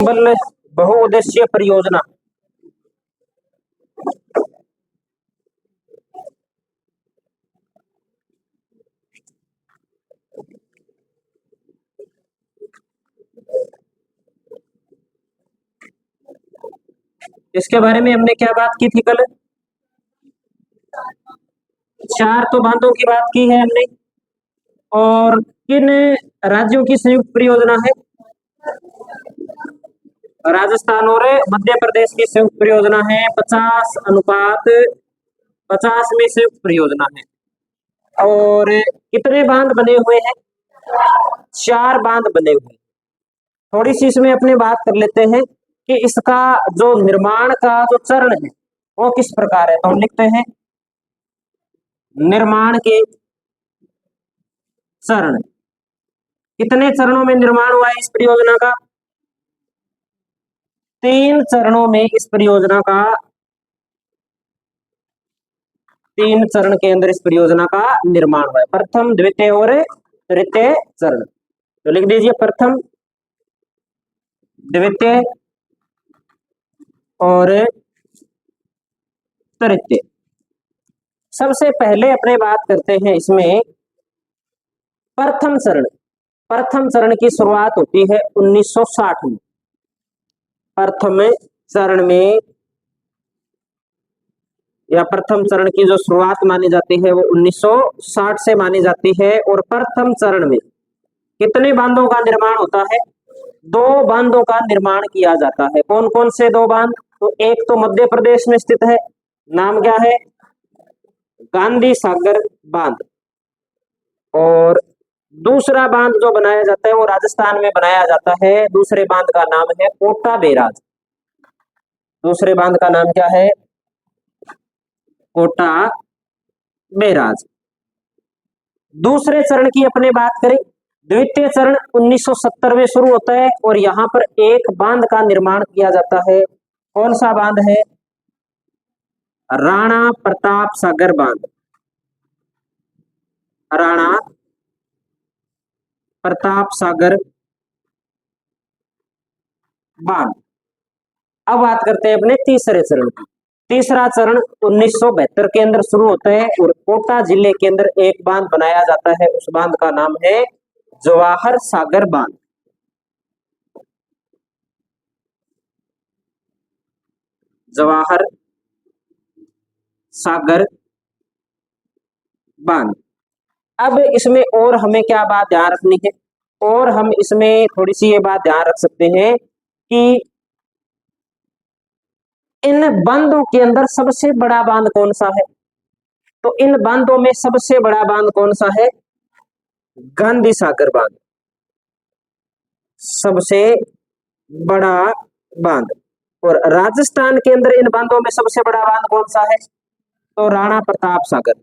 बल बहुउद्देशीय परियोजना। इसके बारे में हमने क्या बात की थी कल? चार तो बांधों की बात की है हमने। और किन राज्यों की संयुक्त परियोजना है? राजस्थान और मध्य प्रदेश की संयुक्त परियोजना है। 50:50 में संयुक्त परियोजना है। और कितने बांध बने हुए हैं? 4 बांध बने हुए हैं। थोड़ी सी इसमें अपने बात कर लेते हैं कि इसका जो निर्माण का जो चरण है वो किस प्रकार है। तो हम लिखते हैं निर्माण के चरण। कितने चरणों में निर्माण हुआ है इस परियोजना का? 3 चरणों में इस परियोजना का, 3 चरण के अंदर इस परियोजना का निर्माण हुआ है। प्रथम, द्वितीय और तृतीय चरण। तो लिख दीजिए प्रथम, द्वितीय और तृतीय। सबसे पहले अपने बात करते हैं इसमें प्रथम चरण। प्रथम चरण की शुरुआत होती है 1960 में। प्रथम चरण में या प्रथम चरण की जो शुरुआत मानी जाती है वो 1960 से मानी जाती है। और प्रथम चरण में कितने बांधों का निर्माण होता है? 2 बांधों का निर्माण किया जाता है। कौन कौन से 2 बांध? तो एक तो मध्य प्रदेश में स्थित है, नाम क्या है? गांधी सागर बांध। और दूसरा बांध जो बनाया जाता है वो राजस्थान में बनाया जाता है। दूसरे बांध का नाम है कोटा बैराज। दूसरे बांध का नाम क्या है? कोटा बैराज। दूसरे चरण की अपने बात करें, द्वितीय चरण 1970 में शुरू होता है और यहां पर एक बांध का निर्माण किया जाता है। कौन सा बांध है? राणा प्रताप सागर बांध। राणा प्रताप सागर बांध। अब बात करते हैं अपने तीसरे चरण की। तीसरा चरण 1972 के अंदर शुरू होता है और कोटा जिले के अंदर एक बांध बनाया जाता है। उस बांध का नाम है जवाहर सागर बांध। जवाहर सागर बांध। अब इसमें और हमें क्या बात ध्यान रखनी है? और हम इसमें थोड़ी सी ये बात ध्यान रख सकते हैं कि इन बांधों के अंदर सबसे बड़ा बांध कौन सा है? तो इन बांधों में सबसे बड़ा बांध कौन सा है? गांधी सागर बांध सबसे बड़ा बांध। और राजस्थान के अंदर इन बांधों में सबसे बड़ा बांध कौन सा है? तो राणा प्रताप सागर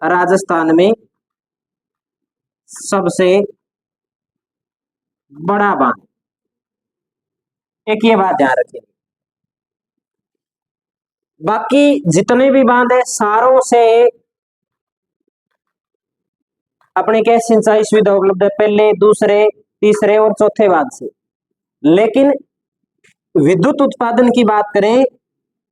राजस्थान में सबसे बड़ा बांध। एक ये बात ध्यान रखिए। बाकी जितने भी बांध है सारों से अपने क्या सिंचाई सुविधा उपलब्ध है, पहले, दूसरे, तीसरे और चौथे बांध से। लेकिन विद्युत उत्पादन की बात करें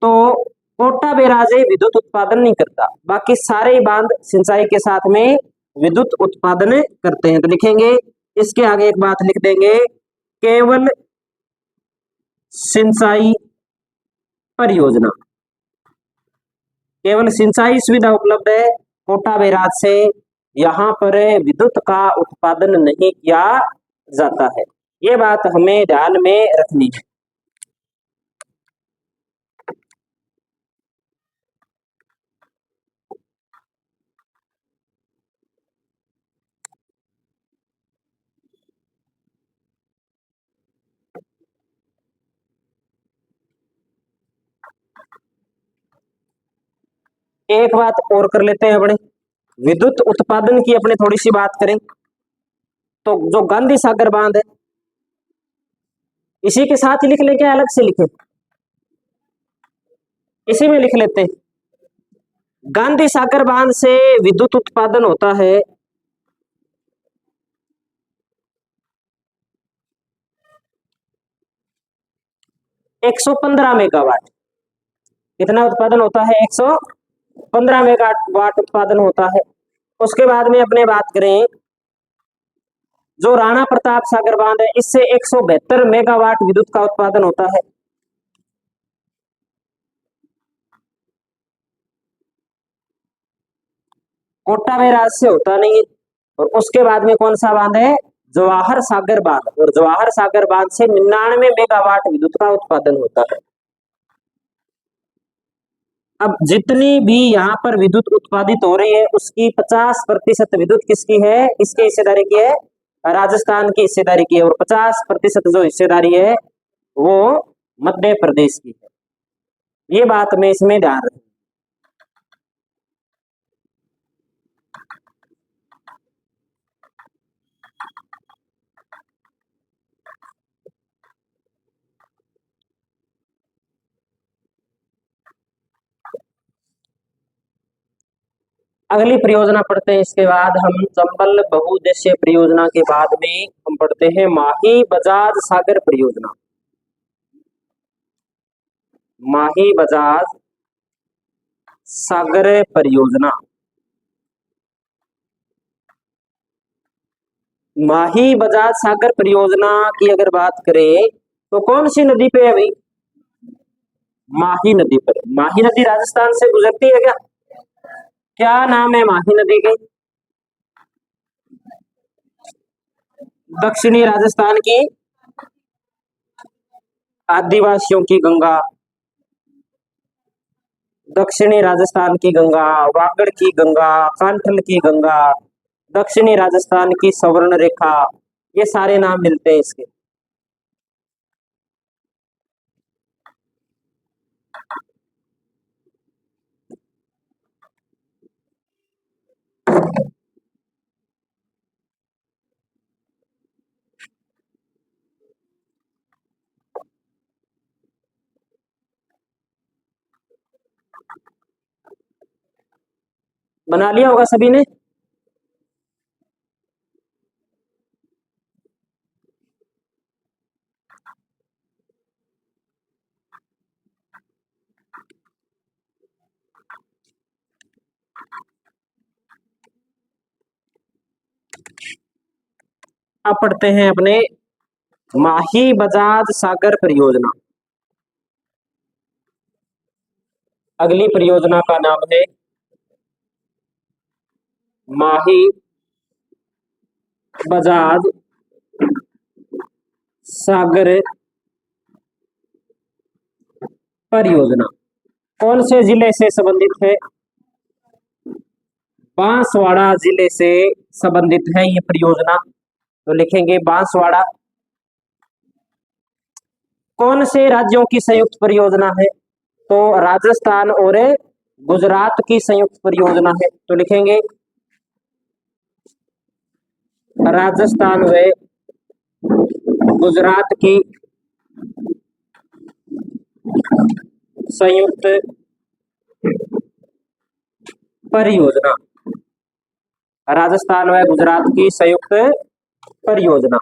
तो कोटा बैराज विद्युत उत्पादन नहीं करता। बाकी सारे बांध सिंचाई के साथ में विद्युत उत्पादन करते हैं। तो लिखेंगे इसके आगे एक बात लिख देंगे, केवल सिंचाई परियोजना। केवल सिंचाई सुविधा उपलब्ध है कोटा बैराज से, यहाँ पर विद्युत का उत्पादन नहीं किया जाता है। ये बात हमें ध्यान में रखनी है। एक बात और कर लेते हैं अपने, विद्युत उत्पादन की अपने थोड़ी सी बात करें तो जो गांधी सागर बांध है इसी के साथ ही लिख लें, क्या अलग से लिखें? इसी में लिख लेते हैं। गांधी सागर बांध से विद्युत उत्पादन होता है 115 मेगावाट। कितना उत्पादन होता है? 115 मेगावाट उत्पादन होता है। उसके बाद में अपने बात करें जो राणा प्रताप सागर बांध है, इससे 172 मेगावाट विद्युत का उत्पादन होता है। कोटा बैराज से होता नहीं है। और उसके बाद में कौन सा बांध है? जवाहर सागर बांध। और जवाहर सागर बांध से 99 मेगावाट विद्युत का उत्पादन होता है। अब जितनी भी यहाँ पर विद्युत उत्पादित हो रही है उसकी 50% विद्युत किसकी है? किसकी हिस्सेदारी की है? राजस्थान की हिस्सेदारी की है। और 50% जो हिस्सेदारी है वो मध्य प्रदेश की है। ये बात में इसमें ध्यान रखें। अगली परियोजना पढ़ते हैं। इसके बाद हम चंबल बहुउद्देश्य परियोजना के बाद में हम पढ़ते हैं माही बजाज सागर परियोजना। माही बजाज सागर परियोजना। माही बजाज सागर परियोजना की अगर बात करें तो कौन सी नदी पे है भाई? माही नदी पर। माही नदी राजस्थान से गुजरती है क्या? क्या नाम है माही नदी के? दक्षिणी राजस्थान की आदिवासियों की गंगा, दक्षिणी राजस्थान की गंगा, वागड़ की गंगा, कांठल की गंगा, दक्षिणी राजस्थान की सवर्ण रेखा, ये सारे नाम मिलते हैं इसके। बना लिया होगा सभी ने। अब पढ़ते हैं अपने माही बजाज सागर परियोजना। अगली परियोजना का नाम है माही बजाज सागर परियोजना। कौन से जिले से संबंधित है? बांसवाड़ा जिले से संबंधित है ये परियोजना। तो लिखेंगे बांसवाड़ा। कौन से राज्यों की संयुक्त परियोजना है? तो राजस्थान और गुजरात की संयुक्त परियोजना है। तो लिखेंगे राजस्थान व गुजरात की संयुक्त परियोजना। राजस्थान व गुजरात की संयुक्त परियोजना।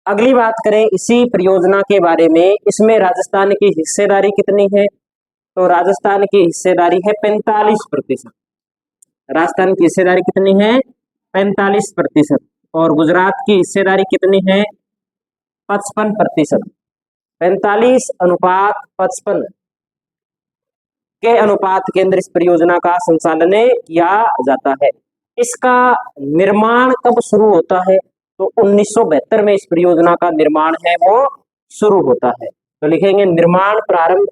अगली बात करें इसी परियोजना के बारे में, इसमें राजस्थान की हिस्सेदारी कितनी है? तो राजस्थान की हिस्सेदारी है 45%। राजस्थान की हिस्सेदारी कितनी है? 45%। और गुजरात की हिस्सेदारी कितनी है? 55%। 45:55 के अनुपात के अंदर इस परियोजना का संचालन किया जाता है। इसका निर्माण कब शुरू होता है? तो 1972 में इस परियोजना का निर्माण है वो शुरू होता है। तो लिखेंगे निर्माण प्रारंभ,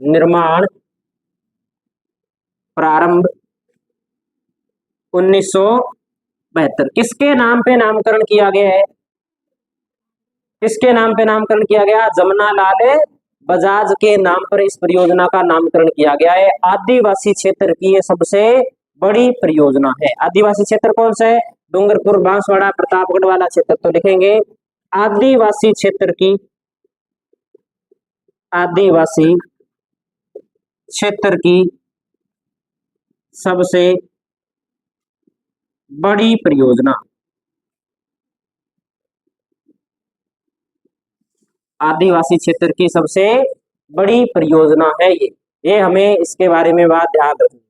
निर्माण प्रारंभ 1972। किसके नाम पे नामकरण किया गया है? किसके नाम पे नामकरण किया गया? जमुना लाल बजाज के नाम पर इस परियोजना का नामकरण किया गया है। आदिवासी क्षेत्र की ये सबसे बड़ी परियोजना है। आदिवासी क्षेत्र कौन सा है? डूंगरपुर, बांसवाड़ा, प्रतापगढ़ वाला क्षेत्र। तो लिखेंगे आदिवासी क्षेत्र की, आदिवासी क्षेत्र की सबसे बड़ी परियोजना। आदिवासी क्षेत्र की सबसे बड़ी परियोजना है ये हमें इसके बारे में बात ध्यान रखनी।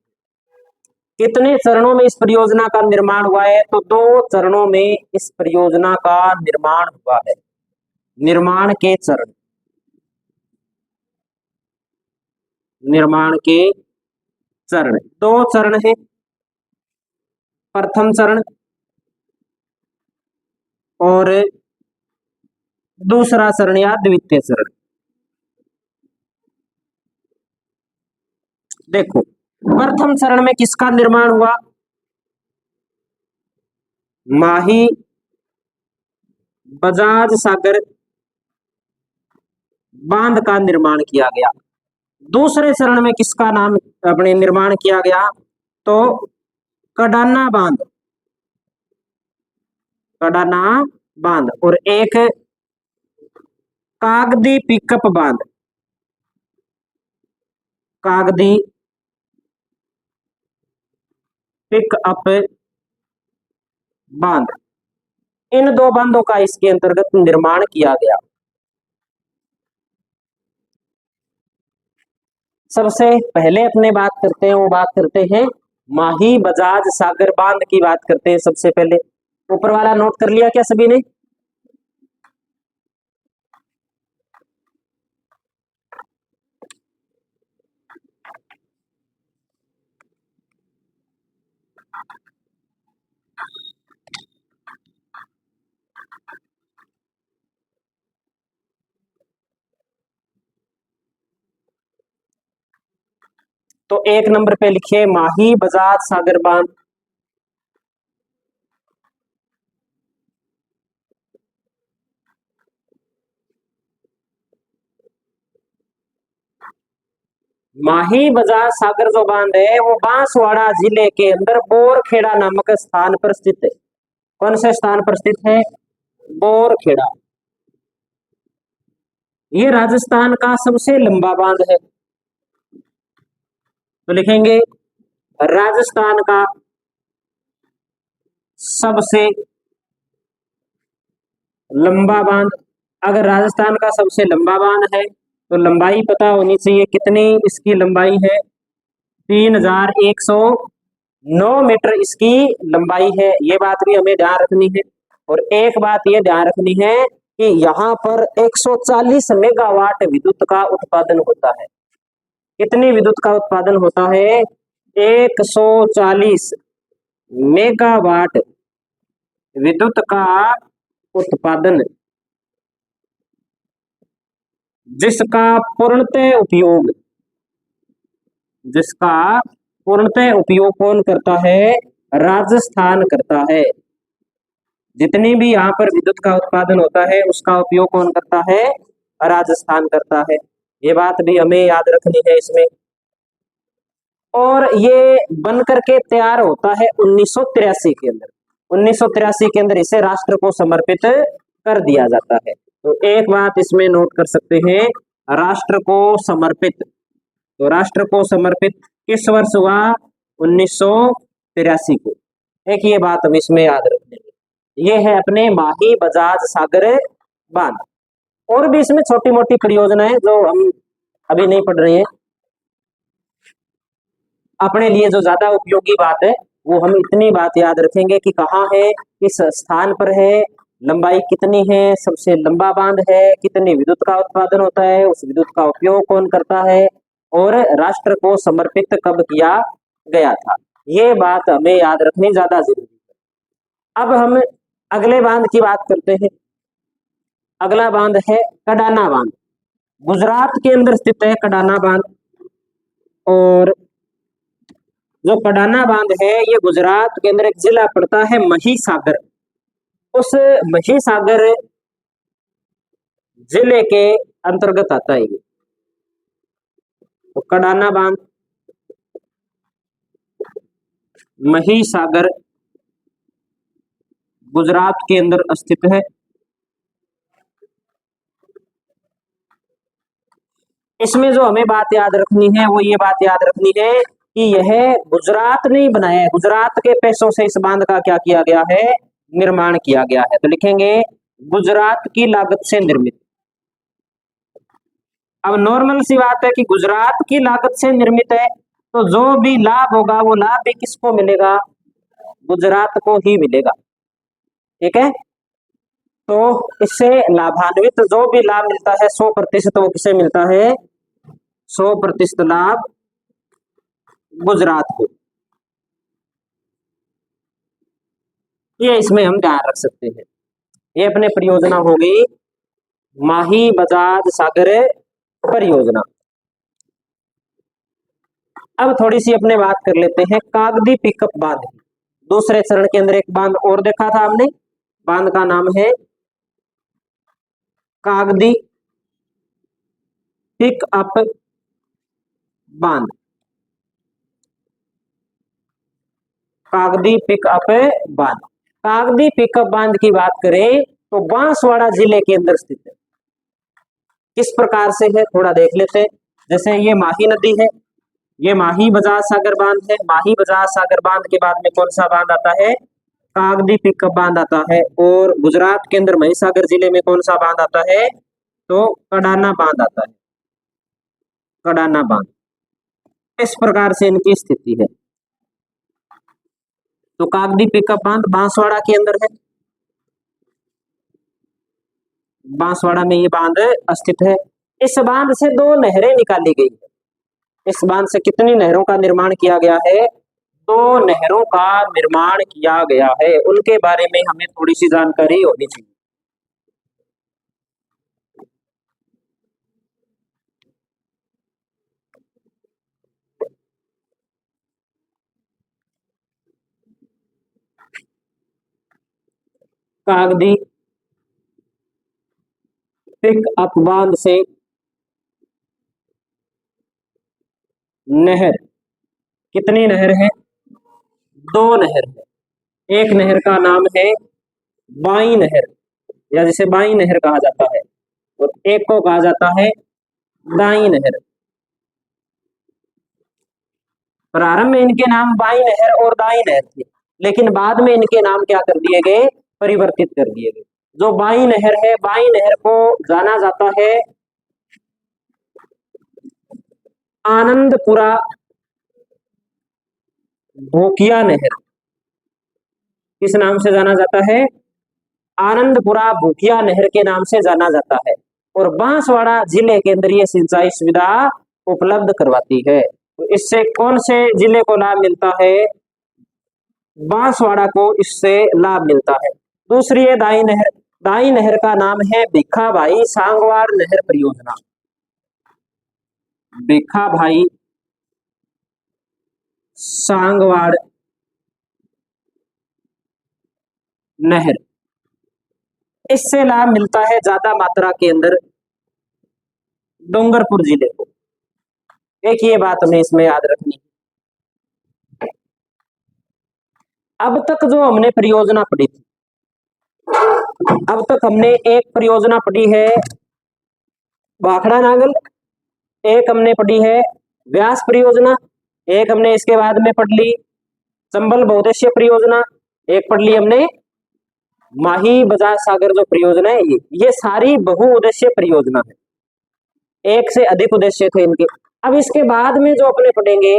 कितने चरणों में इस परियोजना का निर्माण हुआ है? तो 2 चरणों में इस परियोजना का निर्माण हुआ है। निर्माण के चरण, निर्माण के चरण 2 चरण है। प्रथम चरण और दूसरा चरण या द्वितीय चरण। देखो, प्रथम चरण में किसका निर्माण हुआ? माही बजाज सागर बांध का निर्माण किया गया। दूसरे चरण में किसका नाम अपने निर्माण किया गया? तो कडाना बांध, कडाना बांध और एक कागदी पिकअप बांध, कागदी पिकअप बांध। इन 2 बांधों का इसके अंतर्गत निर्माण किया गया। सबसे पहले अपने बात करते हैं, वो बात करते हैं माही बजाज सागर बांध की बात करते हैं। सबसे पहले ऊपर वाला नोट कर लिया क्या सभी ने? तो 1 नंबर पे लिखिए माही बजाज सागर बांध। माही बजाज सागर जो बांध है वो बांसवाड़ा जिले के अंदर बोरखेड़ा नामक स्थान पर स्थित है। कौन से स्थान पर स्थित है? बोरखेड़ा। ये राजस्थान का सबसे लंबा बांध है। तो लिखेंगे राजस्थान का सबसे लंबा बांध। अगर राजस्थान का सबसे लंबा बांध है तो लंबाई पता होनी चाहिए। कितनी इसकी लंबाई है? 3109 मीटर इसकी लंबाई है। ये बात भी हमें ध्यान रखनी है। और एक बात ये ध्यान रखनी है कि यहाँ पर 140 मेगावाट विद्युत का उत्पादन होता है। कितनी विद्युत का उत्पादन होता है? 140 मेगावाट विद्युत का उत्पादन, जिसका पूर्णतः उपयोग, जिसका पूर्णतः उपयोग कौन करता है? राजस्थान करता है। जितनी भी यहाँ पर विद्युत का उत्पादन होता है उसका उपयोग कौन करता है? राजस्थान करता है। ये बात भी हमें याद रखनी है इसमें। और ये बनकर के तैयार होता है 1983 के अंदर। 1983 के अंदर इसे राष्ट्र को समर्पित कर दिया जाता है। तो एक बात इसमें नोट कर सकते हैं, राष्ट्र को समर्पित। तो राष्ट्र को समर्पित किस वर्ष हुआ? 1983 को। एक ये बात हम इसमें याद रखते हैं। ये है अपने माही बजाज सागर बांध। और भी इसमें छोटी मोटी परियोजनाएं जो हम अभी नहीं पढ़ रहे हैं। अपने लिए जो ज्यादा उपयोगी बात है वो हम इतनी बात याद रखेंगे कि कहाँ है, किस स्थान पर है, लंबाई कितनी है, सबसे लंबा बांध है, कितनी विद्युत का उत्पादन होता है, उस विद्युत का उपयोग कौन करता है और राष्ट्र को समर्पित कब किया गया था। ये बात हमें याद रखनी ज्यादा जरूरी है। अब हम अगले बांध की बात करते हैं। अगला बांध है कडाना बांध। गुजरात के अंदर स्थित है कडाना बांध। और जो कडाना बांध है ये गुजरात के अंदर एक जिला पड़ता है महिसागर। उस महिसागर जिले के अंतर्गत आता है ये। तो कडाना बांध महिसागर गुजरात के अंदर स्थित है। इसमें जो हमें बात याद रखनी है वो ये बात याद रखनी है कि यह गुजरात ने बनाया है। गुजरात के पैसों से इस बांध का क्या किया गया है? निर्माण किया गया है। तो लिखेंगे गुजरात की लागत से निर्मित। अब नॉर्मल सी बात है कि गुजरात की लागत से निर्मित है, तो जो भी लाभ होगा वो लाभ भी किसको मिलेगा? गुजरात को ही मिलेगा। ठीक है, तो इससे लाभान्वित जो भी लाभ मिलता है 100% वो किसे मिलता है? 100% लाभ गुजरात को। ये इसमें हम ध्यान रख सकते हैं। ये अपने परियोजना हो गई माही बजाज सागर परियोजना। अब थोड़ी सी अपने बात कर लेते हैं कागदी पिकअप बांध। दूसरे चरण के अंदर एक बांध और देखा था हमने, बांध का नाम है कागदी पिकअप बांध। कागदी पिकअप बांध, कागदी पिकअप बांध की बात करें तो बांसवाड़ा जिले के अंदर स्थित है। किस प्रकार से है थोड़ा देख लेते हैं। जैसे ये माही नदी है, ये माही बजाज सागर बांध है। माही बजाज सागर बांध के बाद में कौन सा बांध आता है? कागदी पिकअप बांध आता है। और गुजरात के अंदर महिसागर जिले में कौन सा बांध आता है? तो कडाना बांध आता है, कडाना बांध। इस प्रकार से इनकी स्थिति है। तो कागदी पिकअप बांध बांसवाड़ा के अंदर है, बांसवाड़ा में ये बांध स्थित है। इस बांध से दो नहरें निकाली गई। इस बांध से कितनी नहरों का निर्माण किया गया है? दो नहरों का निर्माण किया गया है। उनके बारे में हमें थोड़ी सी जानकारी होनी चाहिए। कागदी पिकअप बांध से नहर, कितनी नहर है? दो नहर है। एक नहर का नाम है बाई नहर, या जिसे बाई नहर कहा जाता है, और एक को कहा जाता है दाई नहर। प्रारंभ में इनके नाम बाई नहर और दाई नहर थे, लेकिन बाद में इनके नाम क्या कर दिए गए? परिवर्तित कर दिए गए। जो बाई नहर है, बाई नहर को जाना जाता है आनंदपुरा भोकिया नहर। किस नाम से जाना जाता है? आनंदपुरा भूकिया नहर के नाम से जाना जाता है। और बांसवाड़ा जिले के अंदर ये सिंचाई सुविधा उपलब्ध करवाती है। तो इससे कौन से जिले को लाभ मिलता है? बांसवाड़ा को इससे लाभ मिलता है। दूसरी है दाई नहर। दाई नहर का नाम है भिखाभाई सांगवाड़ नहर परियोजना। भिखाभाई सांगवाड़ नहर, इससे लाभ मिलता है ज्यादा मात्रा के अंदर डूंगरपुर जिले को। एक ये बात हमें इसमें याद रखनी है। अब तक जो हमने परियोजना पढ़ी थी, अब तक हमने एक परियोजना पढ़ी है भाखड़ा नांगल, एक हमने पढ़ी है व्यास परियोजना, एक हमने इसके बाद में पढ़ ली चंबल बहुउद्देश्य परियोजना, एक पढ़ ली हमने माही बजाज सागर जो परियोजना है। ये सारी बहुउद्देश्य परियोजना है, एक से अधिक उद्देश्य थे इनके। अब इसके बाद में जो अपने पढ़ेंगे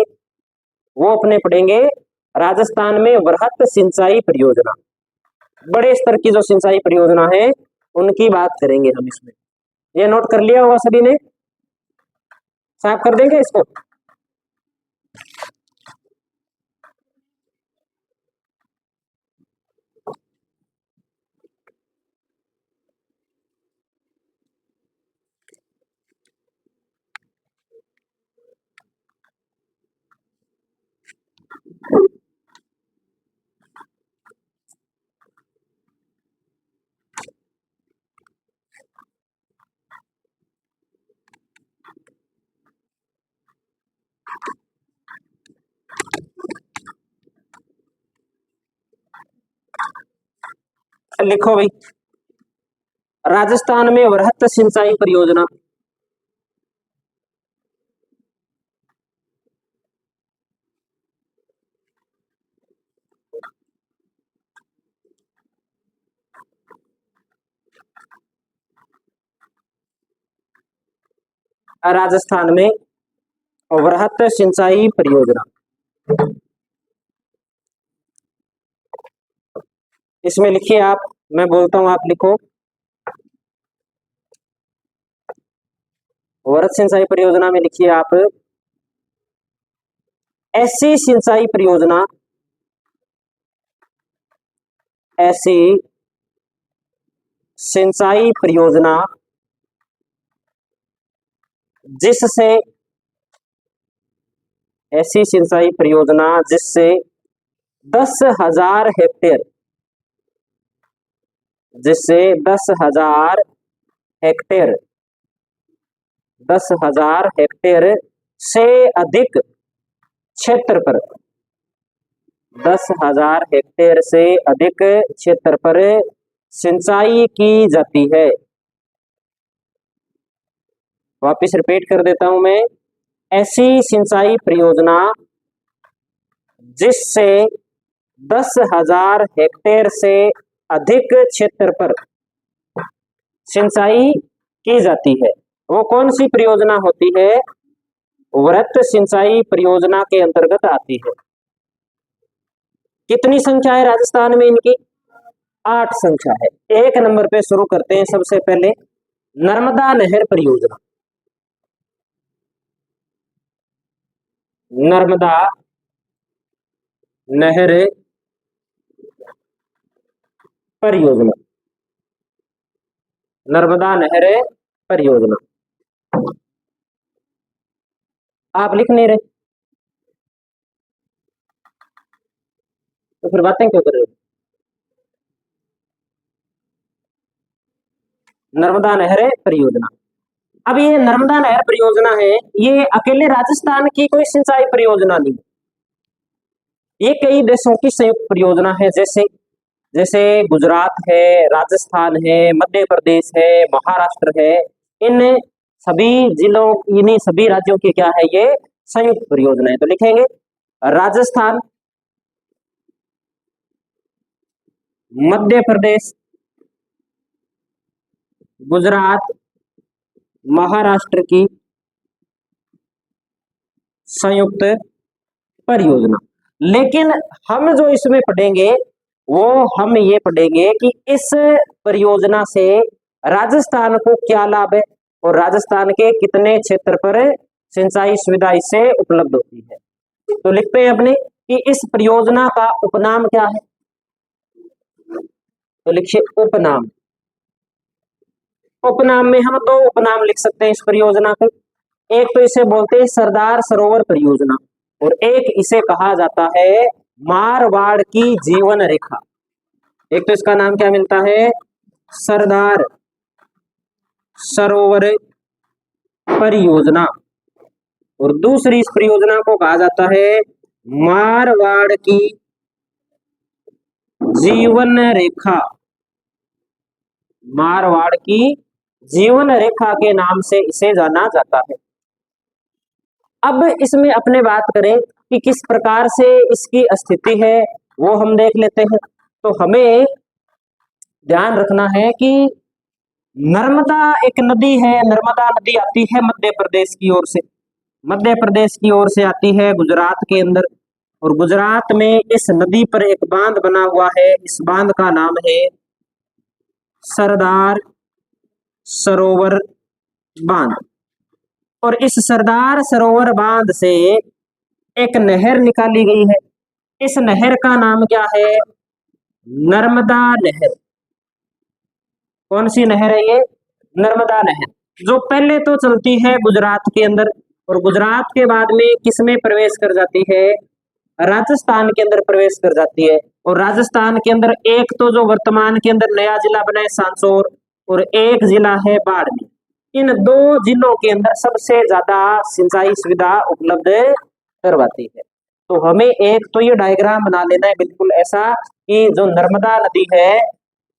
वो अपने पढ़ेंगे राजस्थान में वृहत सिंचाई परियोजना। बड़े स्तर की जो सिंचाई परियोजना है उनकी बात करेंगे हम इसमें। ये नोट कर लिया होगा सभी ने, साफ कर देंगे इसको। लिखो भाई, राजस्थान में वृहत सिंचाई परियोजना। राजस्थान में वृहत सिंचाई परियोजना। इसमें लिखिए आप, मैं बोलता हूं आप लिखो। वृहत सिंचाई परियोजना में लिखिए आप, ऐसी सिंचाई परियोजना, ऐसी सिंचाई परियोजना जिससे, ऐसी सिंचाई परियोजना जिससे 10,000 हेक्टेयर, जिससे 10,000 हेक्टेयर, 10,000 हेक्टेयर से अधिक क्षेत्र पर, 10,000 हेक्टेयर से अधिक क्षेत्र पर सिंचाई की जाती है। वापिस रिपीट कर देता हूं मैं, ऐसी सिंचाई परियोजना जिससे 10,000 हेक्टेयर से अधिक क्षेत्र पर सिंचाई की जाती है, वो कौन सी परियोजना होती है? वृहत सिंचाई परियोजना के अंतर्गत आती है। कितनी संख्या है राजस्थान में इनकी? 8 संख्या है। एक नंबर पे शुरू करते हैं। सबसे पहले नर्मदा नहर परियोजना, नर्मदा नहर परियोजना, नर्मदा नहर परियोजना। आप लिख नहीं रहे तो फिर बातें क्यों कर रहे हो? नर्मदा नहर परियोजना। अब ये नर्मदा नहर परियोजना है, ये अकेले राजस्थान की कोई सिंचाई परियोजना नहीं, ये कई देशों की संयुक्त परियोजना है। जैसे जैसे गुजरात है, राजस्थान है, मध्य प्रदेश है, महाराष्ट्र है, इन सभी जिलों, इन्हीं सभी राज्यों की क्या है, ये संयुक्त परियोजना है। तो लिखेंगे राजस्थान, मध्य प्रदेश, गुजरात, महाराष्ट्र की संयुक्त परियोजना। लेकिन हम जो इसमें पढ़ेंगे वो हम ये पढ़ेंगे कि इस परियोजना से राजस्थान को क्या लाभ है और राजस्थान के कितने क्षेत्र पर सिंचाई सुविधा इससे उपलब्ध होती है। तो लिखते हैं अपने कि इस परियोजना का उपनाम क्या है। तो लिखिए उपनाम। उपनाम में हम 2 उपनाम लिख सकते हैं इस परियोजना के। एक तो इसे बोलते हैं सरदार सरोवर परियोजना और एक इसे कहा जाता है मारवाड़ की जीवन रेखा। एक तो इसका नाम क्या मिलता है, सरदार सरोवर परियोजना, और दूसरी इस परियोजना को कहा जाता है मारवाड़ की जीवन रेखा। मारवाड़ की जीवन रेखा के नाम से इसे जाना जाता है। अब इसमें अपने बात करें कि किस प्रकार से इसकी स्थिति है, वो हम देख लेते हैं। तो हमें ध्यान रखना है कि नर्मदा एक नदी है, नर्मदा नदी आती है मध्य प्रदेश की ओर से, मध्य प्रदेश की ओर से आती है गुजरात के अंदर, और गुजरात में इस नदी पर एक बांध बना हुआ है। इस बांध का नाम है सरदार सरोवर बांध, और इस सरदार सरोवर बांध से एक नहर निकाली गई है। इस नहर का नाम क्या है, नर्मदा नहर। कौन सी नहर है ये, नर्मदा नहर, जो पहले तो चलती है गुजरात के अंदर और गुजरात के बाद में किसमें प्रवेश कर जाती है, राजस्थान के अंदर प्रवेश कर जाती है। और राजस्थान के अंदर एक तो जो वर्तमान के अंदर नया जिला बना है सांसोर, और एक जिला है बाड़मेर। इन 2 जिलों के अंदर सबसे ज्यादा सिंचाई सुविधा उपलब्ध करवाती है। तो हमें एक तो ये डायग्राम बना लेना है बिल्कुल ऐसा कि जो नर्मदा नदी है,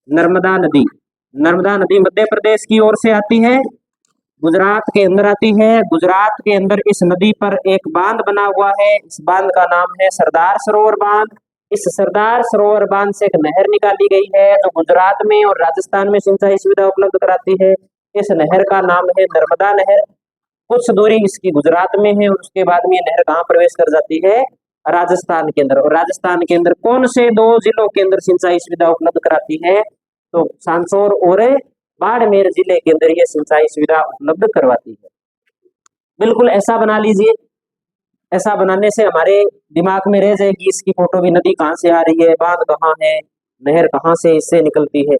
नर्मदा नदी, नर्मदा नदी मध्य प्रदेश की ओर से आती है, गुजरात के अंदर आती है। गुजरात के अंदर इस नदी पर एक बांध बना हुआ है, इस बांध का नाम है सरदार सरोवर बांध। इस सरदार सरोवर बांध से एक नहर निकाली गई है जो गुजरात में और राजस्थान में सिंचाई सुविधा उपलब्ध कराती है। इस नहर का नाम है नर्मदा नहर। कुछ दूरी इसकी गुजरात में है और उसके बाद में ये नहर कहाँ प्रवेश कर जाती है, राजस्थान के अंदर। और राजस्थान के अंदर कौन से दो जिलों के अंदर सिंचाई सुविधा उपलब्ध कराती है, तो सांसौर और बाड़मेर जिले के अंदर ये सिंचाई सुविधा उपलब्ध करवाती है। बिल्कुल ऐसा बना लीजिए, ऐसा बनाने से हमारे दिमाग में रह जाएगी इसकी फोटो भी, नदी कहाँ से आ रही है, बांध कहाँ है, नहर कहाँ से इससे निकलती है।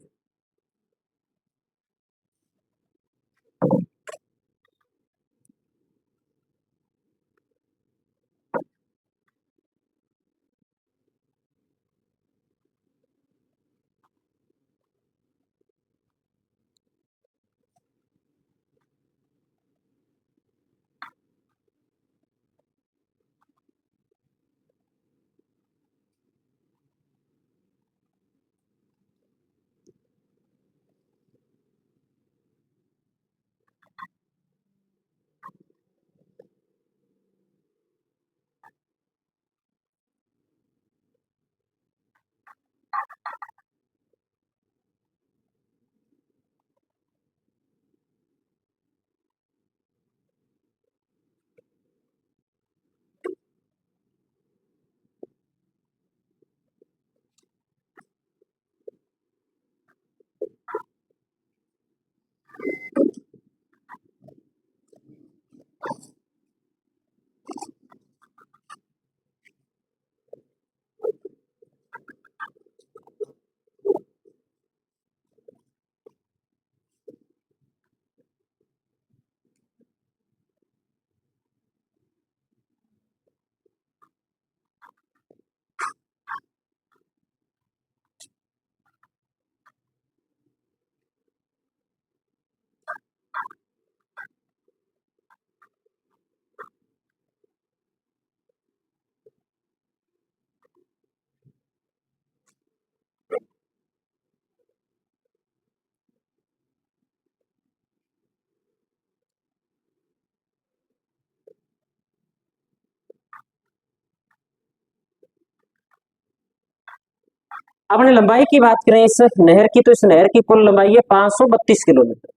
अपने लंबाई की बात करें इस नहर की, तो इस नहर की कुल लंबाई है 532 किलोमीटर।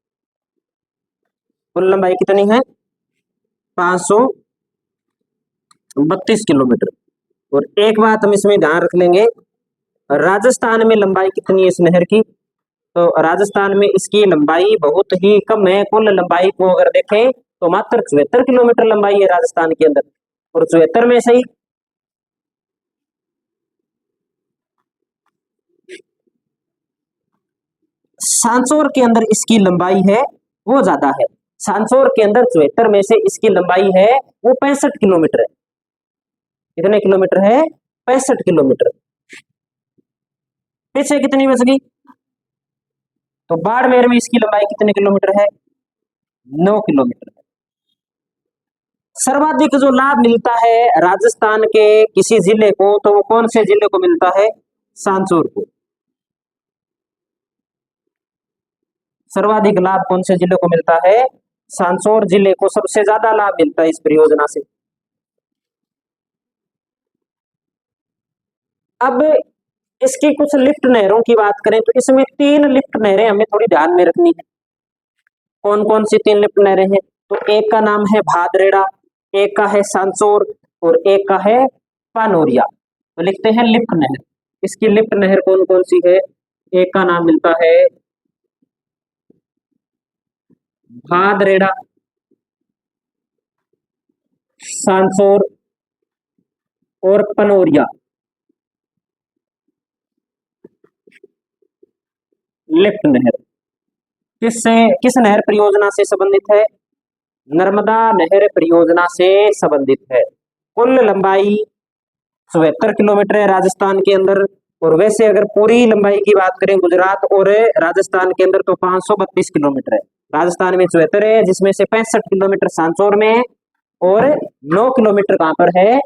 कुल लंबाई कितनी है, 532 किलोमीटर। और एक बात हम इसमें ध्यान रख लेंगे, राजस्थान में लंबाई कितनी है इस नहर की, तो राजस्थान में इसकी लंबाई बहुत ही कम है। कुल लंबाई को अगर देखें तो मात्र 74 किलोमीटर लंबाई है राजस्थान के अंदर। और 74 में से ही सांसौर के अंदर इसकी लंबाई है वो ज्यादा है। सांसौर के अंदर 74 में से इसकी लंबाई है वो 65 किलोमीटर है। कितने किलोमीटर है, 65 किलोमीटर। पीछे कितनी बच गई, तो बाड़मेर में इसकी लंबाई कितने किलोमीटर है, 9 किलोमीटर। सर्वाधिक जो लाभ मिलता है राजस्थान के किसी जिले को, तो वो कौन से जिले को मिलता है, सांसौर को। सर्वाधिक लाभ कौन से जिले को मिलता है, सांसौर जिले को सबसे ज्यादा लाभ मिलता है इस परियोजना से। अब इसकी कुछ लिफ्ट नहरों की बात करें तो इसमें 3 लिफ्ट नहरें हमें थोड़ी ध्यान में रखनी है। कौन कौन सी 3 लिफ्ट नहरें हैं, तो एक का नाम है भादरेड़ा, एक का है सांसौर और एक का है पानोरिया। तो लिखते हैं लिफ्ट नहर। इसकी लिफ्ट नहर कौन कौन सी है, एक का नाम मिलता है भादरेड़ा, सांसौर और पनोरिया। लिफ्ट नहर किस नहर परियोजना से संबंधित है, नर्मदा नहर परियोजना से संबंधित है। कुल लंबाई 74 किलोमीटर है राजस्थान के अंदर। और वैसे अगर पूरी लंबाई की बात करें गुजरात और राजस्थान के अंदर, तो 532 किलोमीटर है। राजस्थान में 74 है, जिसमें से 65 किलोमीटर सांसौर में है और 9 किलोमीटर कहां पर है,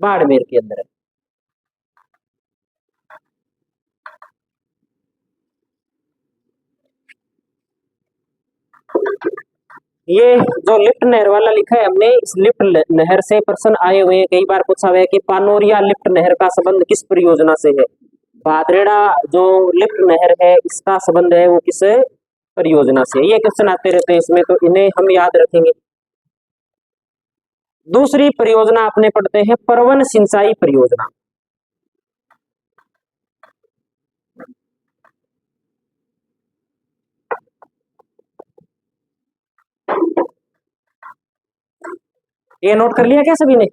बाड़मेर के अंदर है। ये जो लिफ्ट नहर वाला लिखा है हमने, इस लिफ्ट नहर से प्रश्न आए हुए हैं, कई बार पूछा हुआ है कि पानोरिया लिफ्ट नहर का संबंध किस परियोजना से है। भादरेड़ा जो लिफ्ट नहर है इसका संबंध है वो किस परियोजना से। ये क्वेश्चन आते रहते हैं इसमें, तो इन्हें हम याद रखेंगे। दूसरी परियोजना अपने पढ़ते हैं परवन सिंचाई परियोजना। ये नोट कर लिया क्या सभी ने?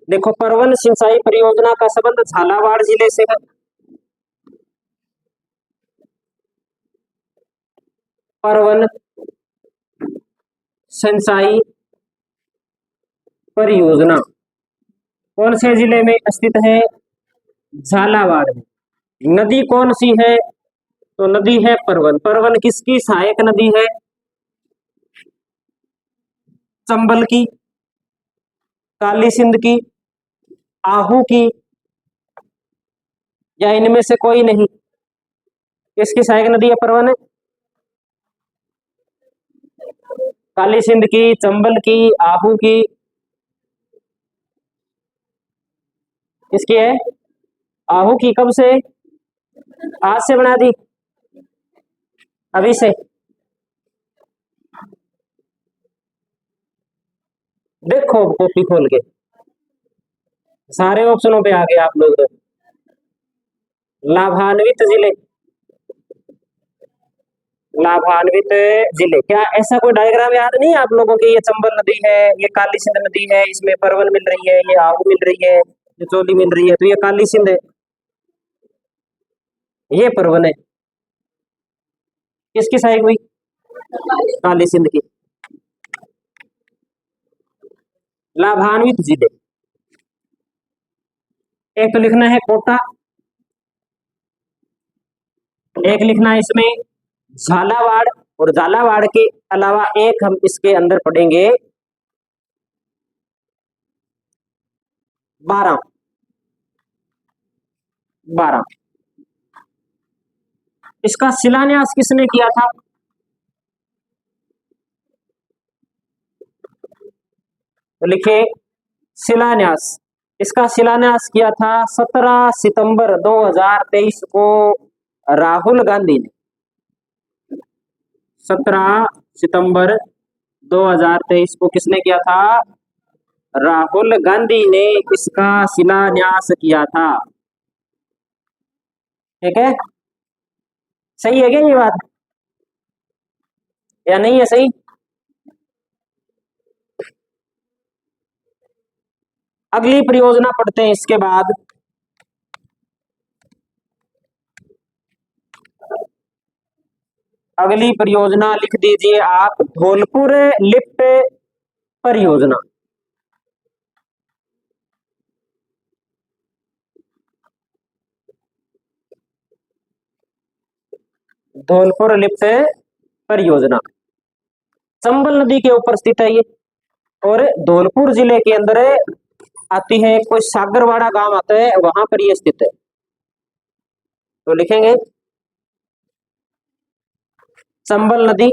देखो, परवन सिंचाई परियोजना का संबंध झालावाड़ जिले से है। परवन सिंचाई परियोजना कौन से जिले में स्थित है? झालावाड़ में। नदी कौन सी है? तो नदी है परवन। परवन किसकी सहायक नदी है? चंबल की, काली सिंध की, आहू की, या इनमें से कोई नहीं? किसकी सहायक नदी है परवन? काली सिंध की, चंबल की, आहू की, किसकी है? आहू की। कब से? आज से बना दी? अभी से? देखो कॉपी खोल के, सारे ऑप्शनों पे आ गए आप लोग। लाभान्वित जिले, लाभान्वित जिले। क्या ऐसा कोई डायग्राम याद नहीं है आप लोगों के? ये चंबल नदी है, ये काली सिंध नदी है, इसमें परवन मिल रही है, ये आहू मिल रही है, ये चोली मिल रही है, तो ये काली सिंध है, ये परवन है। किसकी सहायक हुई? काली सिंध की। लाभान्वित जिले, एक तो लिखना है कोटा, एक लिखना है इसमें झालावाड़, और झालावाड़ के अलावा एक हम इसके अंदर पढ़ेंगे बारां। बारां, इसका शिलान्यास किसने किया था? तो लिखे शिलान्यास। इसका शिलान्यास किया था 17 सितंबर 2023 को राहुल गांधी ने। 17 सितंबर 2023 को किसने किया था? राहुल गांधी ने इसका शिलान्यास किया था। ठीक है, सही है क्या ये बात, या नहीं है सही? अगली परियोजना पढ़ते हैं इसके बाद। अगली परियोजना लिख दीजिए आप, धौलपुर लिफ्ट परियोजना। धौलपुर लिफ्ट परियोजना चंबल नदी के ऊपर स्थित है ये, और धौलपुर जिले के अंदर आती है। कोई सागरवाड़ा गांव आता है, वहां पर ये स्थित है। तो लिखेंगे चंबल नदी,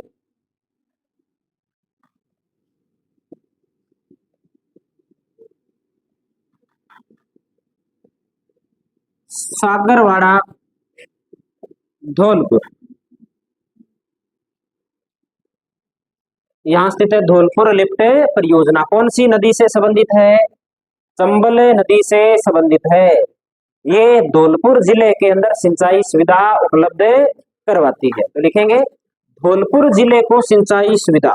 सागरवाड़ा, धौलपुर, यहाँ स्थित है धौलपुर लिफ्ट परियोजना। कौन सी नदी से संबंधित है? चंबल नदी से संबंधित है। ये धौलपुर जिले के अंदर सिंचाई सुविधा उपलब्ध करवाती है। तो लिखेंगे धौलपुर जिले को सिंचाई सुविधा,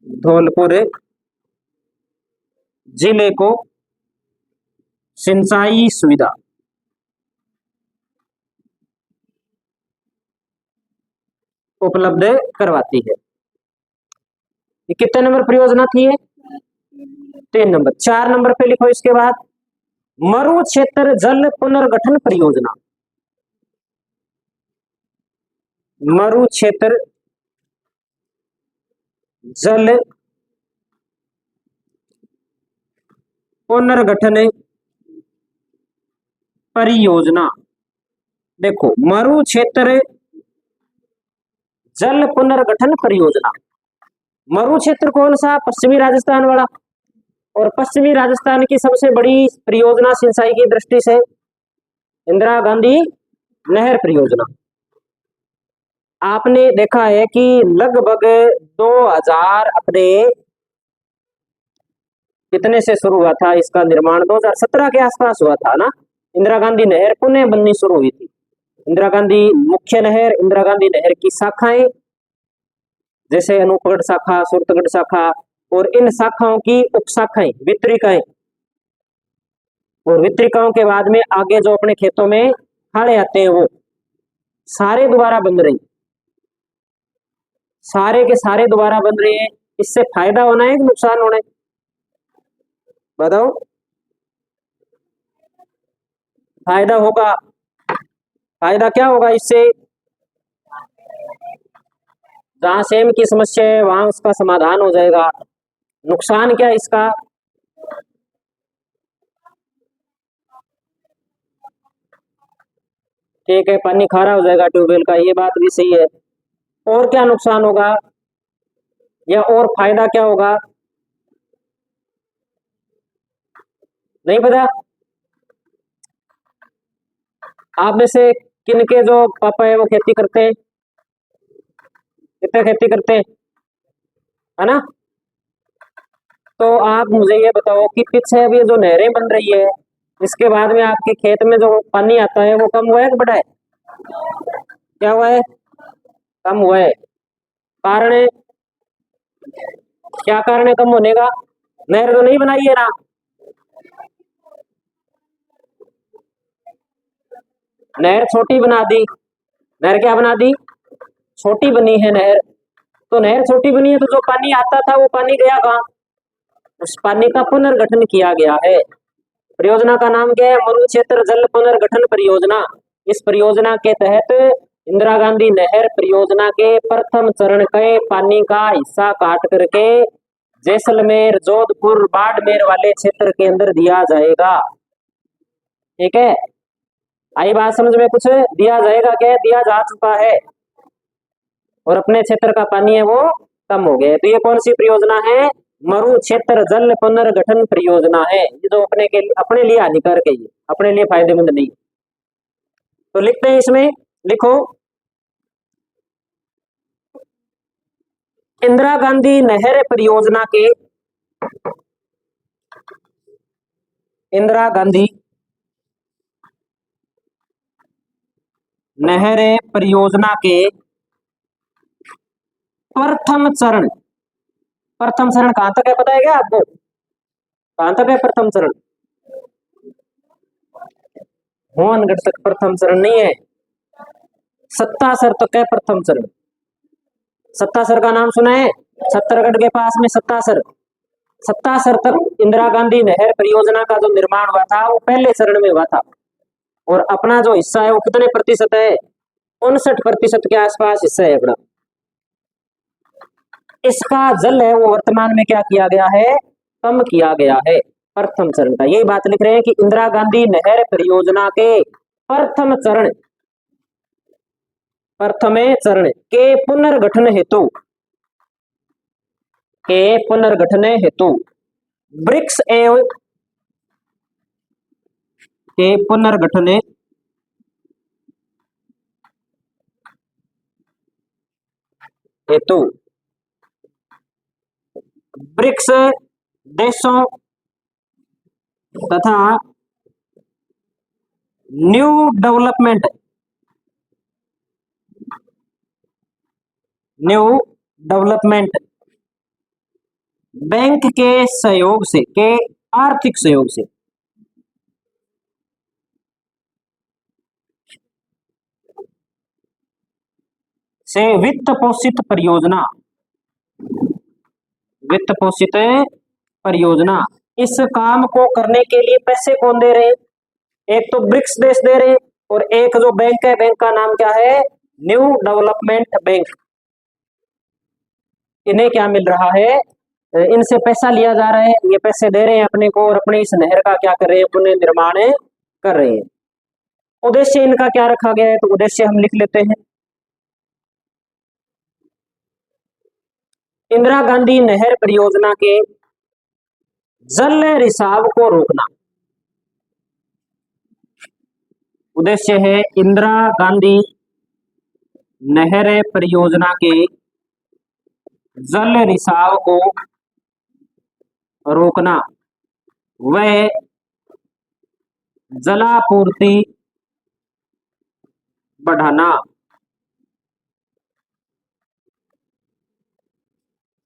धौलपुर जिले को सिंचाई सुविधा उपलब्ध करवाती है। ये कितने नंबर परियोजना थी ये? 3 नंबर। 4 नंबर पे लिखो इसके बाद मरु क्षेत्र जल पुनर्गठन परियोजना। मरु क्षेत्र जल पुनर्गठन परियोजना। देखो मरु क्षेत्र जल पुनर्गठन परियोजना, मरु क्षेत्र कौन सा? पश्चिमी राजस्थान वाला। और पश्चिमी राजस्थान की सबसे बड़ी परियोजना सिंचाई की दृष्टि से इंदिरा गांधी नहर परियोजना। आपने देखा है कि लगभग 2000 अपने कितने से शुरू हुआ था इसका निर्माण? 2017 के आसपास हुआ था ना। इंदिरा गांधी नहर पुनः बननी शुरू हुई थी। इंदिरा गांधी मुख्य नहर, इंदिरा गांधी नहर की शाखाएं जैसे अनूपगढ़ शाखा, सूरतगढ़ शाखा, और इन शाखाओं की उपशाखाएं वितरिकाएं, और वितरिकाओं के बाद में आगे जो अपने खेतों में खाड़े आते हैं वो सारे दोबारा बन रहे, सारे के सारे दोबारा बन रहे हैं। इससे फायदा होना है कि नुकसान होना है? बताओ। फायदा होगा। फायदा क्या होगा इससे? जहां सेम की समस्या है वहां उसका समाधान हो जाएगा। नुकसान क्या इसका? ठीक है, पानी खारा हो जाएगा ट्यूबवेल का, ये बात भी सही है। और क्या नुकसान होगा या और फायदा क्या होगा? नहीं पता। आप में से किनके जो पापा है वो खेती करते हैं? कितने खेती करते हैं, है ना? तो आप मुझे ये बताओ कि पीछे अब ये जो नहरें बन रही है इसके बाद में आपके खेत में जो पानी आता है वो कम हुआ है कि बढ़ा है? क्या हुआ है? कम हुआ है। कारण है क्या? कारण है कम होने का? नहर तो नहीं बनाई है ना। नहर छोटी बना दी। नहर क्या बना दी? छोटी बनी है नहर। तो नहर छोटी बनी है तो जो पानी आता था वो पानी गया कहाँ? उस पानी का पुनर्गठन किया गया है। परियोजना का नाम क्या है? मरु क्षेत्र जल पुनर्गठन परियोजना। इस परियोजना के तहत इंदिरा गांधी नहर परियोजना के प्रथम चरण के पानी का हिस्सा काट करके जैसलमेर, जोधपुर, बाड़मेर वाले क्षेत्र के अंदर दिया जाएगा। ठीक है, आई बात समझ में? कुछ दिया जाएगा क्या? दिया जा चुका है और अपने क्षेत्र का पानी है वो कम हो गया। तो ये कौन सी परियोजना है? मरु क्षेत्र जल पुनर्गठन परियोजना है। ये जो अपने लिए हानिकारक है, ये अपने लिए फायदेमंद नहीं। तो लिखते हैं इसमें, लिखो इंदिरा गांधी नहर परियोजना के, इंदिरा गांधी नहर परियोजना के प्रथम चरण, प्रथम चरण कहां तक है पता है क्या आपको? कहां तक है प्रथम चरण? मोहनगढ़ तक प्रथम चरण नहीं है, सत्तासर तक है प्रथम चरण। सत्तासर का नाम सुना है? छत्तरगढ़ के पास में सत्तासर। सत्तासर तक इंदिरा गांधी नहर परियोजना का जो निर्माण हुआ था वो पहले चरण में हुआ था। और अपना जो हिस्सा है वो कितने प्रतिशत है? 59% के आसपास हिस्सा है अपना। इसका जल है वो वर्तमान में क्या किया गया है? कम किया गया है प्रथम चरण का। यही बात लिख रहे हैं कि इंदिरा गांधी नहर परियोजना के प्रथम चरण, प्रथम चरण के पुनर्गठन हेतु, के पुनर्गठन हेतु ब्रिक्स एवं के पुनर्गठन हेतु ब्रिक्स देशों तथा new development, new development bank के सहयोग से, के आर्थिक सहयोग से से वित्त पोषित परियोजना, वित्त पोषित परियोजना। इस काम को करने के लिए पैसे कौन दे रहे हैं? एक तो ब्रिक्स देश दे रहे हैं और एक जो बैंक है, बैंक का नाम क्या है? New development bank. इन्हें क्या मिल रहा है? इनसे पैसा लिया जा रहा है, ये पैसे दे रहे हैं अपने को और अपने इस नहर का क्या कर रहे हैं? पुनः निर्माण कर रहे हैं। उद्देश्य इनका क्या रखा गया है? तो उद्देश्य हम लिख लेते हैं, इंदिरा गांधी नहर परियोजना के जल रिसाव को रोकना। उद्देश्य है इंदिरा गांधी नहर परियोजना के जल रिसाव को रोकना व जलापूर्ति बढ़ाना,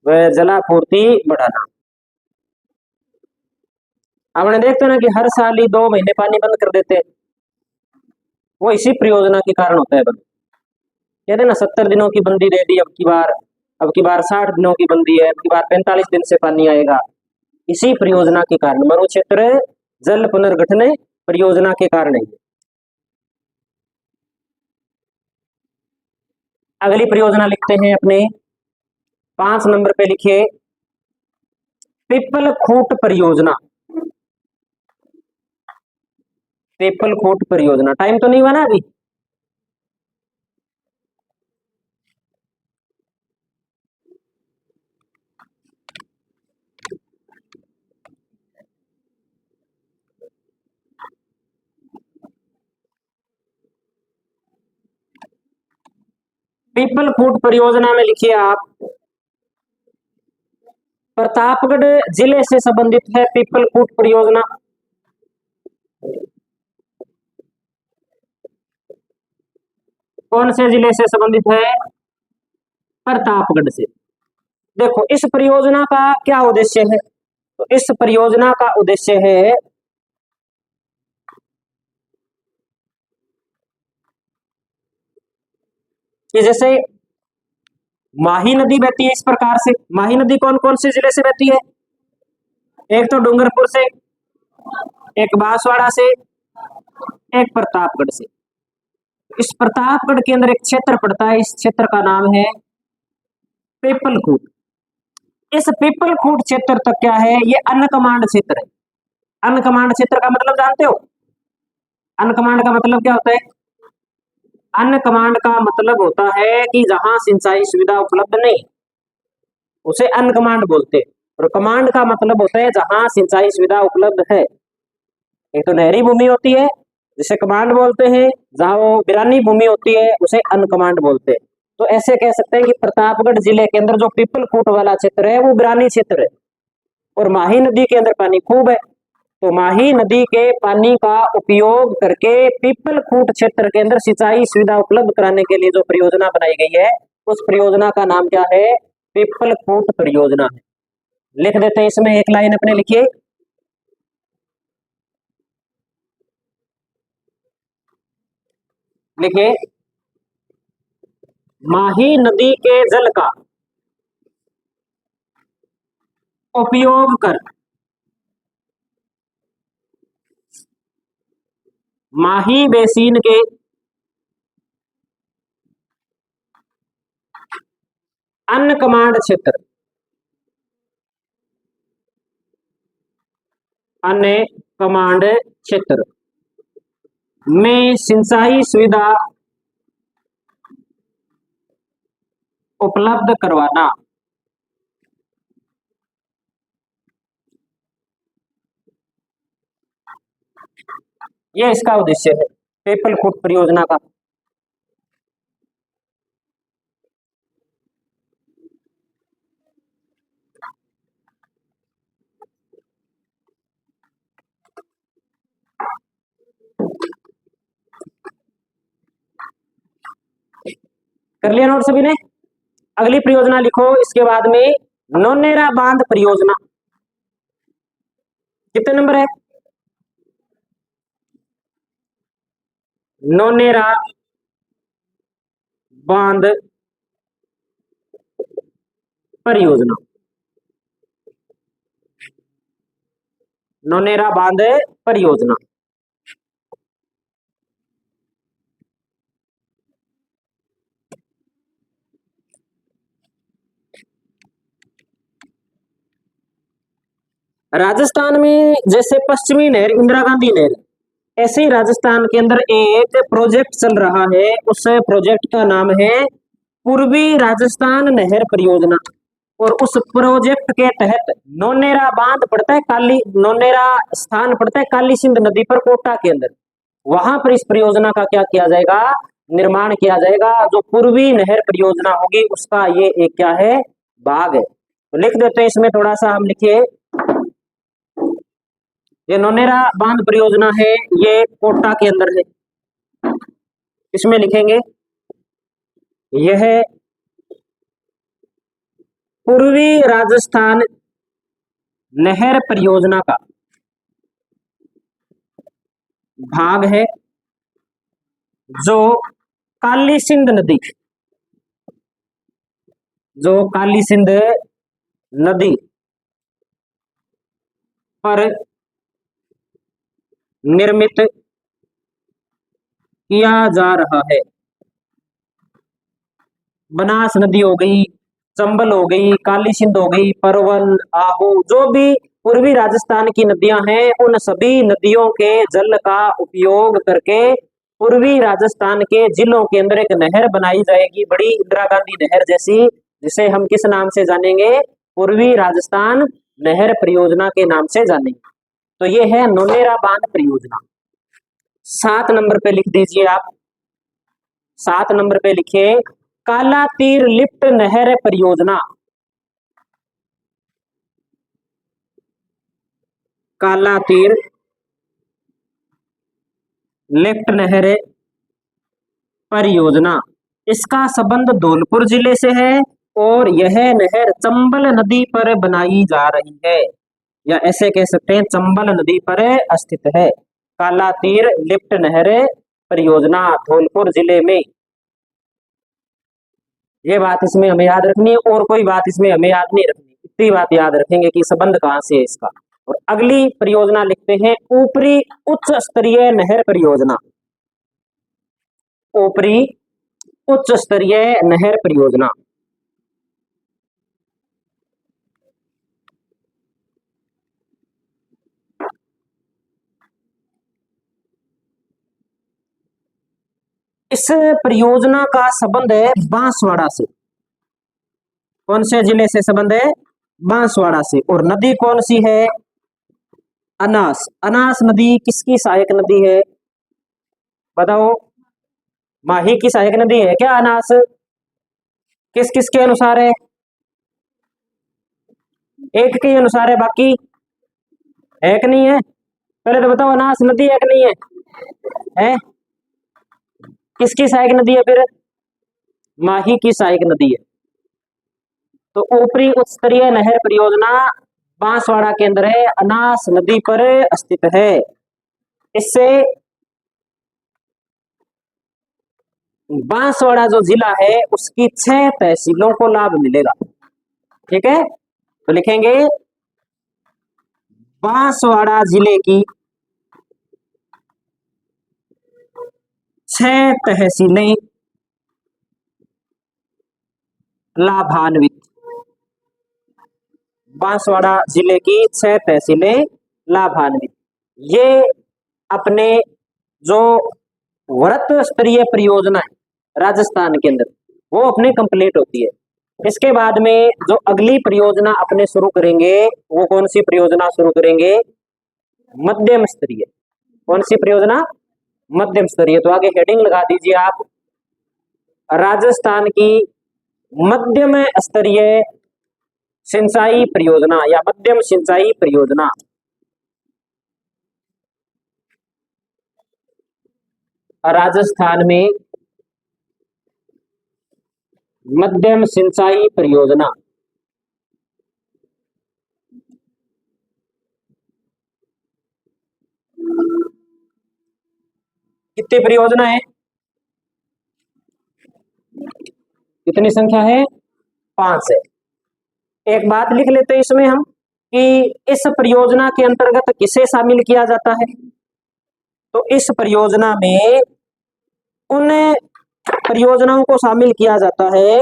वह जलापूर्ति बढ़ाना। आपने देखते हो ना कि हर साल ही 2 महीने पानी बंद कर देते हैं, वो इसी परियोजना के कारण होता है बंद। कहते ना 70 दिनों की बंदी दे दी अब की बार 60 दिनों की बंदी है, अब की बार 45 दिन से पानी आएगा। इसी परियोजना के कारण, मरु क्षेत्र जल पुनर्गठन परियोजना के कारण है। अगली परियोजना लिखते हैं अपने 5 नंबर पे, लिखिए पीपल खूट परियोजना। पीपल खूट परियोजना। टाइम तो नहीं हुआ ना अभी? पीपल खूट परियोजना में लिखिए आप, प्रतापगढ़ जिले से संबंधित है पीपल खूट परियोजना। कौन से जिले से संबंधित है? प्रतापगढ़ से। देखो इस परियोजना का क्या उद्देश्य है? तो इस परियोजना का उद्देश्य है कि जैसे माही नदी बहती है इस प्रकार से। माही नदी कौन कौन से जिले से बहती है? एक तो डूंगरपुर से, एक बांसवाड़ा से, एक प्रतापगढ़ से। इस प्रतापगढ़ के अंदर एक क्षेत्र पड़ता है, इस क्षेत्र का नाम है पीपलखूट। इस पीपलखूट क्षेत्र तक क्या है? ये अनकमांड क्षेत्र है। अनकमांड क्षेत्र का मतलब जानते हो? अनकमांड का मतलब क्या होता है? अनकमांड का मतलब होता है कि जहां सिंचाई सुविधा उपलब्ध नहीं, उसे अनकमांड बोलते हैं। और कमांड का मतलब होता है जहां सिंचाई सुविधा उपलब्ध है। एक तो नहरी भूमि होती है जिसे कमांड बोलते हैं, जहां वो बिरानी भूमि होती है उसे अनकमांड बोलते हैं। तो ऐसे कह सकते हैं कि प्रतापगढ़ जिले के अंदर जो पीपलखूट वाला क्षेत्र है वो बिरानी क्षेत्र है, और माही नदी के अंदर पानी खूब है। तो माही नदी के पानी का उपयोग करके पीपलखूट क्षेत्र के अंदर सिंचाई सुविधा उपलब्ध कराने के लिए जो परियोजना बनाई गई है, उस परियोजना का नाम क्या है? पीपलखूट परियोजना है। लिख देते हैं इसमें एक लाइन अपने, लिखिए लिखिए माही नदी के जल का उपयोग कर माही बेसिन के अनकमांड क्षेत्र, अनकमांड क्षेत्र में सिंचाई सुविधा उपलब्ध करवाना। यह इसका उद्देश्य है पीपलखूट परियोजना का। कर लिया नोट सभी ने? अगली परियोजना लिखो इसके बाद में, नोनेरा बांध परियोजना। कितने नंबर है? नोनेरा बांध परियोजना, नौनेरा बांध परियोजना। राजस्थान में जैसे पश्चिमी नहर इंदिरा गांधी नहर, ऐसे ही राजस्थान के अंदर एक प्रोजेक्ट चल रहा है। उस प्रोजेक्ट का नाम है पूर्वी राजस्थान नहर परियोजना। और उस प्रोजेक्ट के तहत नौनेरा बांध पड़ता है, काली नौनेरा स्थान पड़ता है काली सिंध नदी पर कोटा के अंदर। वहां पर इस परियोजना का क्या किया जाएगा, निर्माण किया जाएगा। जो पूर्वी नहर परियोजना होगी उसका ये एक क्या है, भाग है। तो लिख देते हैं इसमें, थोड़ा सा हम लिखिए, ये नौनेरा बांध परियोजना है, ये कोटा के अंदर है। इसमें लिखेंगे यह पूर्वी राजस्थान नहर परियोजना का भाग है, जो काली सिंध नदी, जो काली सिंध नदी पर निर्मित किया जा रहा है। बनास नदी हो गई, चंबल हो गई, काली सिंध हो गई, परवन, आहू, जो भी पूर्वी राजस्थान की नदियां हैं, उन सभी नदियों के जल का उपयोग करके पूर्वी राजस्थान के जिलों के अंदर एक नहर बनाई जाएगी, बड़ी इंदिरा गांधी नहर जैसी, जिसे हम किस नाम से जानेंगे, पूर्वी राजस्थान नहर परियोजना के नाम से जानेंगे। तो ये है नौनेरा बांध परियोजना। 7 नंबर पे लिख दीजिए आप, 7 नंबर पे लिखिए काला तीर लिफ्ट नहर परियोजना। काला तीर लिफ्ट नहर परियोजना, इसका संबंध धौलपुर जिले से है और यह नहर चंबल नदी पर बनाई जा रही है, या ऐसे कह सकते हैं चंबल नदी पर स्थित है। काला तीर लिफ्ट नहर परियोजना धौलपुर जिले में। ये बात इसमें हमें याद रखनी है, और कोई बात इसमें हमें याद नहीं रखनी, इतनी बात याद रखेंगे कि संबंध कहां से है इसका। और अगली परियोजना लिखते हैं ऊपरी उच्च स्तरीय नहर परियोजना। ऊपरी उच्च स्तरीय नहर परियोजना, इस परियोजना का संबंध है बांसवाड़ा से। कौन से जिले से संबंध है, बांसवाड़ा से। और नदी कौन सी है, अनास। अनास नदी किसकी सहायक नदी है, बताओ। माही की सहायक नदी है क्या अनास, किस किस के अनुसार है, एक के अनुसार है, बाकी है कि नहीं है, पहले तो बताओ अनास नदी है कि नहीं है, किसकी सहायक नदी है फिर, माही की सहायक नदी है। तो ऊपरी उच्च स्तरीय नहर परियोजना बांसवाड़ा के अंदर है, अनास नदी पर स्थित है। इससे बांसवाड़ा जो जिला है उसकी 6 तहसीलों को लाभ मिलेगा। ठीक है, तो लिखेंगे बांसवाड़ा जिले की 6 तहसीलें लाभान्वित। बांसवाड़ा जिले की 6 तहसीलें लाभान्वित। ये अपने जो वृत्त स्तरीय परियोजना है राजस्थान के अंदर, वो अपनी कंप्लीट होती है। इसके बाद में जो अगली परियोजना अपने शुरू करेंगे, वो कौन सी परियोजना शुरू करेंगे, मध्यम स्तरीय। कौन सी परियोजना, मध्यम स्तरीय। तो आगे हेडिंग लगा दीजिए आप, राजस्थान की मध्यम स्तरीय सिंचाई परियोजना या मध्यम सिंचाई परियोजना। राजस्थान में मध्यम सिंचाई परियोजना। कितनी परियोजना है, कितनी संख्या है, 5 है। एक बात लिख लेते हैं इसमें हम कि इस परियोजना के अंतर्गत किसे शामिल किया जाता है। तो इस परियोजना में उन परियोजनाओं को शामिल किया जाता है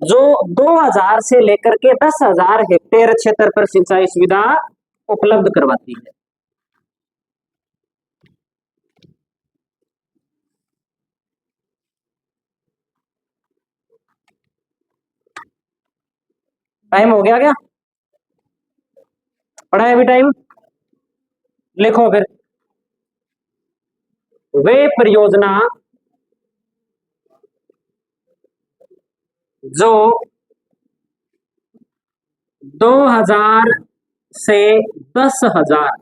जो 2000 से लेकर के 10,000 हेक्टेयर क्षेत्र पर सिंचाई सुविधा उपलब्ध करवाती है। टाइम हो गया क्या? पढ़ा है अभी टाइम? लिखो फिर। वे परियोजना जो 2000 से 10,000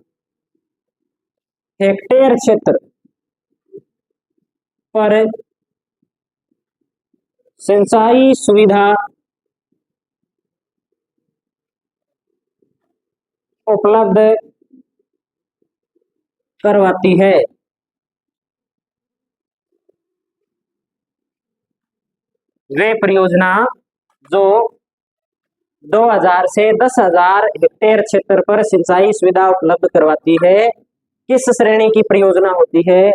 हेक्टेयर क्षेत्र पर सिंचाई सुविधा उपलब्ध करवाती है। वे परियोजना जो 2000 से 10,000 हेक्टेयर क्षेत्र पर सिंचाई सुविधा उपलब्ध करवाती है, किस श्रेणी की परियोजना होती है?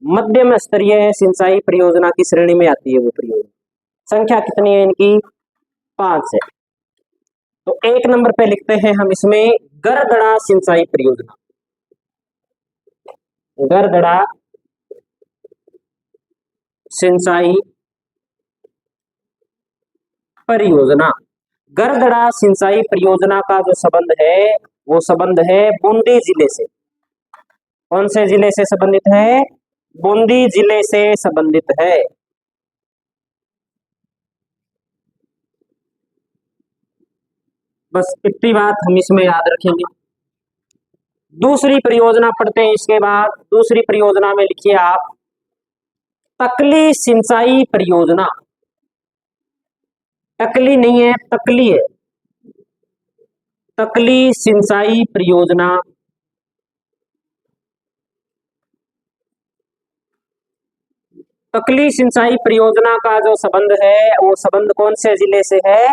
मध्यम स्तरीय सिंचाई परियोजना की श्रेणी में आती है वो परियोजना। संख्या कितनी है इनकी? 5 है। तो 1 नंबर पे लिखते हैं हम इसमें गरदड़ा सिंचाई परियोजना। गरदड़ा सिंचाई परियोजना। गरदड़ा सिंचाई परियोजना का जो संबंध है वो संबंध है बूंदी जिले से। कौन से जिले से संबंधित है? बूंदी जिले से संबंधित है। बस इतनी बात हम इसमें याद रखेंगे। दूसरी परियोजना पढ़ते हैं। इसके बाद दूसरी परियोजना में लिखिए आप तकली सिंचाई परियोजना। टकली नहीं है, तकली है। तकली सिंचाई परियोजना तकली सिंचाई परियोजना का जो संबंध है वो संबंध कौन से जिले से है?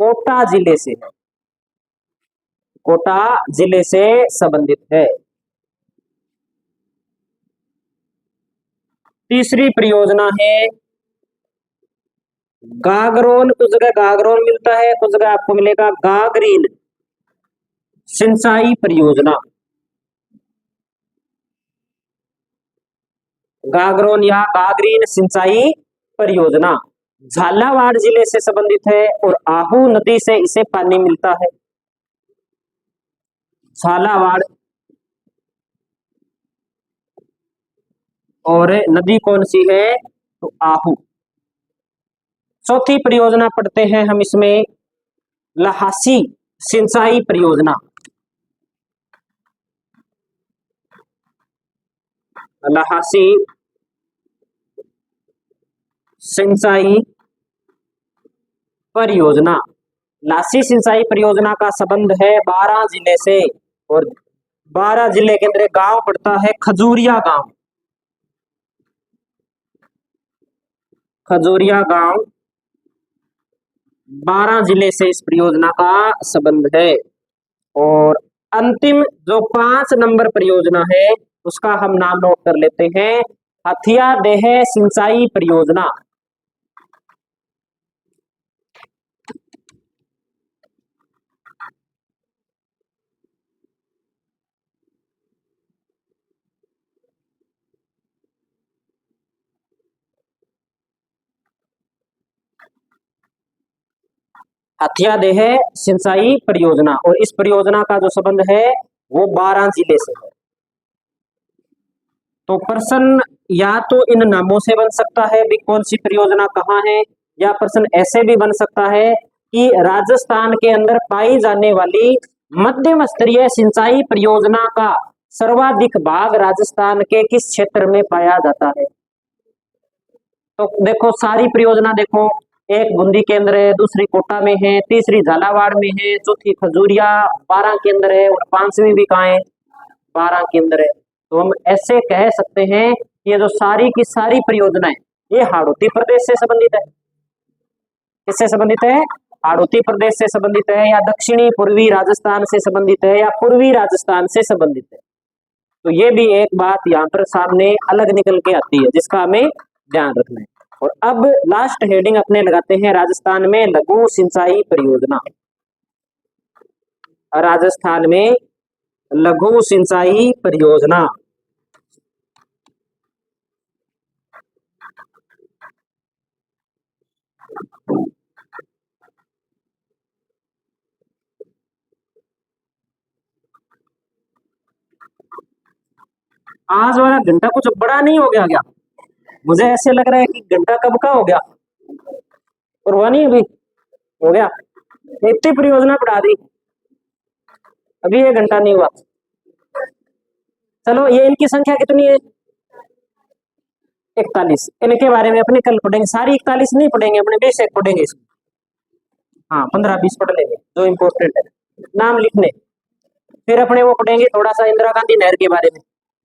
कोटा जिले से है। कोटा जिले से संबंधित है। तीसरी परियोजना है गागरोन। कुछ जगह गागरोन मिलता है, कुछ जगह आपको मिलेगा गागरीन सिंचाई परियोजना। गागरोन या गागरीन सिंचाई परियोजना झालावाड़ जिले से संबंधित है और आहू नदी से इसे पानी मिलता है। झालावाड़ और नदी कौन सी है? तो आहू। चौथी परियोजना पढ़ते हैं हम इसमें लहासी सिंचाई परियोजना। लहासी सिंचाई परियोजना। लासी सिंचाई परियोजना का संबंध है 12 जिले से और 12 जिले के अंदर गांव पड़ता है खजूरिया गांव। खजूरिया गांव 12 जिले से इस परियोजना का संबंध है। और अंतिम जो 5 नंबर परियोजना है उसका हम नाम नोट कर लेते हैं हथिया देह सिंचाई परियोजना। हथिया देह सिंचाई परियोजना और इस परियोजना का जो संबंध है वो 12 जिले से है। तो प्रश्न या तो इन नामों से बन सकता है भी कौन सी परियोजना कहाँ है, या प्रश्न ऐसे भी बन सकता है कि राजस्थान के अंदर पाई जाने वाली मध्यम स्तरीय सिंचाई परियोजना का सर्वाधिक भाग राजस्थान के किस क्षेत्र में पाया जाता है। तो देखो सारी परियोजना देखो, एक बूंदी के अंदर है, दूसरी कोटा में है, तीसरी झालावाड़ में है, चौथी खजूरिया 12 के अंदर है और 5वीं भी कहाँ है? 12 के अंदर है। तो हम ऐसे कह सकते हैं कि ये जो सारी की सारी परियोजनाएं ये हाड़ौती प्रदेश से संबंधित है। किससे संबंधित है? हाड़ौती प्रदेश से संबंधित है, या दक्षिणी पूर्वी राजस्थान से संबंधित है, या पूर्वी राजस्थान से संबंधित है। तो ये भी एक बात यहाँ पर सामने अलग निकल के आती है जिसका हमें ध्यान रखना है। और अब लास्ट हेडिंग अपने लगाते हैं, राजस्थान में लघु सिंचाई परियोजना। राजस्थान में लघु सिंचाई परियोजना। आज वाला घंटा कुछ बड़ा नहीं हो गया क्या? मुझे ऐसे लग रहा है कि घंटा कब का हो गया, और हुआ नहीं अभी, हो गया। इतनी परियोजना पढ़ा दी, अभी 1 घंटा नहीं हुआ। चलो, ये इनकी संख्या कितनी है? 41। इनके बारे में अपने कल पढ़ेंगे, सारी 41 नहीं पढ़ेंगे, अपने बेशक पढ़ेंगे इसमें। हाँ, 15-20 पढ़ लेंगे जो इम्पोर्टेंट है, नाम लिखने। फिर अपने वो पढ़ेंगे थोड़ा सा इंदिरा गांधी नहर के बारे में।